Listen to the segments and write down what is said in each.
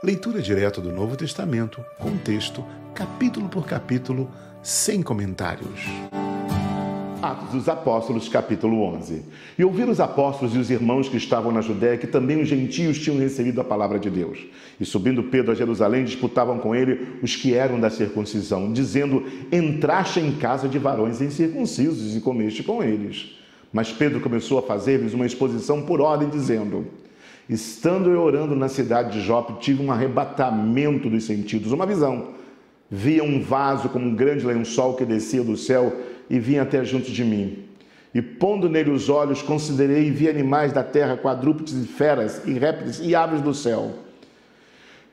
Leitura direta do Novo Testamento, com texto, capítulo por capítulo, sem comentários. Atos dos Apóstolos, capítulo 11. E ouviram os apóstolos e os irmãos que estavam na Judéia que também os gentios tinham recebido a palavra de Deus. E subindo Pedro a Jerusalém, disputavam com ele os que eram da circuncisão, dizendo: entraste em casa de varões incircuncisos e comeste com eles. Mas Pedro começou a fazer-lhes uma exposição por ordem, dizendo: estando eu orando na cidade de Jope, tive um arrebatamento dos sentidos, uma visão. Via um vaso como um grande lençol que descia do céu e vinha até junto de mim. E pondo nele os olhos, considerei e vi animais da terra, quadrúpedes e feras, e répteis e aves do céu.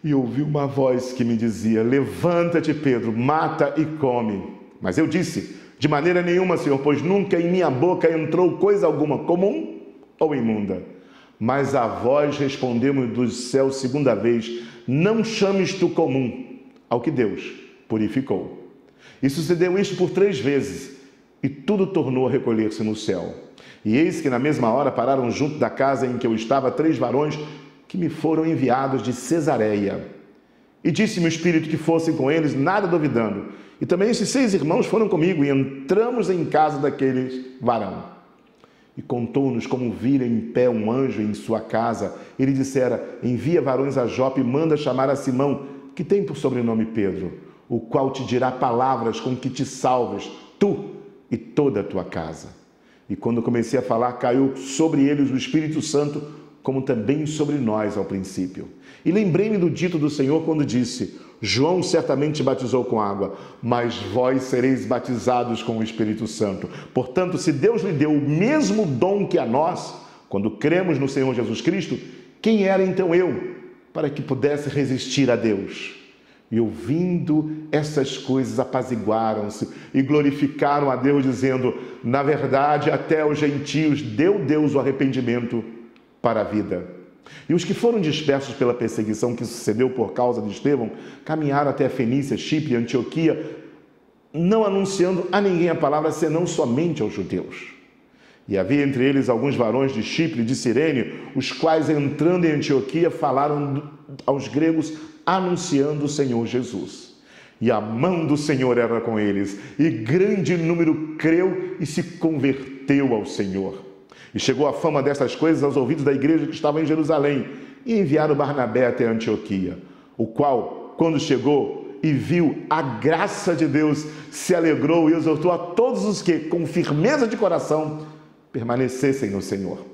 E ouvi uma voz que me dizia: levanta-te, Pedro, mata e come. Mas eu disse: de maneira nenhuma, Senhor, pois nunca em minha boca entrou coisa alguma, comum ou imunda. Mas a voz respondeu-me dos céus segunda vez: não chames tu comum ao que Deus purificou. E sucedeu isto por 3 vezes, e tudo tornou a recolher-se no céu. E eis que na mesma hora pararam junto da casa em que eu estava 3 varões que me foram enviados de Cesareia. E disse-me o Espírito que fossem com eles, nada duvidando. E também esses 6 irmãos foram comigo, e entramos em casa daqueles varão. E contou-nos como vira em pé um anjo em sua casa. Ele dissera: envia varões a Jope e manda chamar a Simão, que tem por sobrenome Pedro, o qual te dirá palavras com que te salves, tu e toda a tua casa. E quando comecei a falar, caiu sobre eles o Espírito Santo, como também sobre nós ao princípio. E lembrei-me do dito do Senhor quando disse: João certamente batizou com água, mas vós sereis batizados com o Espírito Santo. Portanto, se Deus lhe deu o mesmo dom que a nós, quando cremos no Senhor Jesus Cristo, quem era então eu, para que pudesse resistir a Deus? E ouvindo essas coisas, apaziguaram-se e glorificaram a Deus, dizendo: na verdade, até os gentios deu Deus o arrependimento para a vida. E os que foram dispersos pela perseguição que sucedeu por causa de Estevão, caminharam até Fenícia, Chipre e Antioquia, não anunciando a ninguém a palavra, senão somente aos judeus. E havia entre eles alguns varões de Chipre e de Cirene, os quais, entrando em Antioquia, falaram aos gregos, anunciando o Senhor Jesus. E a mão do Senhor era com eles, e grande número creu e se converteu ao Senhor. E chegou a fama destas coisas aos ouvidos da igreja que estava em Jerusalém, e enviaram Barnabé até Antioquia, o qual, quando chegou e viu a graça de Deus, se alegrou e exortou a todos os que, com firmeza de coração, permanecessem no Senhor.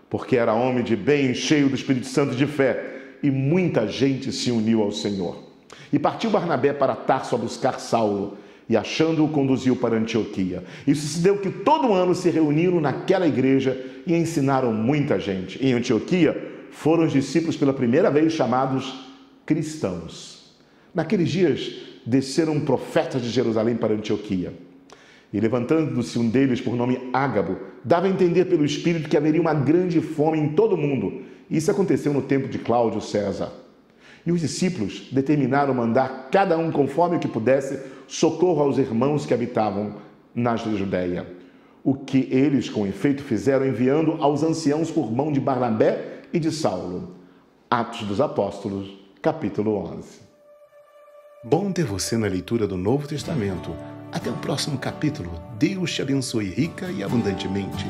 Porque era homem de bem, cheio do Espírito Santo e de fé, e muita gente se uniu ao Senhor. E partiu Barnabé para Tarso a buscar Saulo, e achando-o, conduziu para Antioquia. E sucedeu que todo ano se reuniram naquela igreja e ensinaram muita gente. Em Antioquia foram os discípulos pela primeira vez chamados cristãos. Naqueles dias desceram profetas de Jerusalém para Antioquia. E levantando-se um deles por nome Ágabo, dava a entender pelo Espírito que haveria uma grande fome em todo o mundo. Isso aconteceu no tempo de Cláudio César. E os discípulos determinaram mandar cada um, conforme o que pudesse, socorro aos irmãos que habitavam na Judéia. O que eles, com efeito, fizeram, enviando aos anciãos por mão de Barnabé e de Saulo. Atos dos Apóstolos, capítulo 11. Bom ter você na leitura do Novo Testamento. Até o próximo capítulo. Deus te abençoe rica e abundantemente.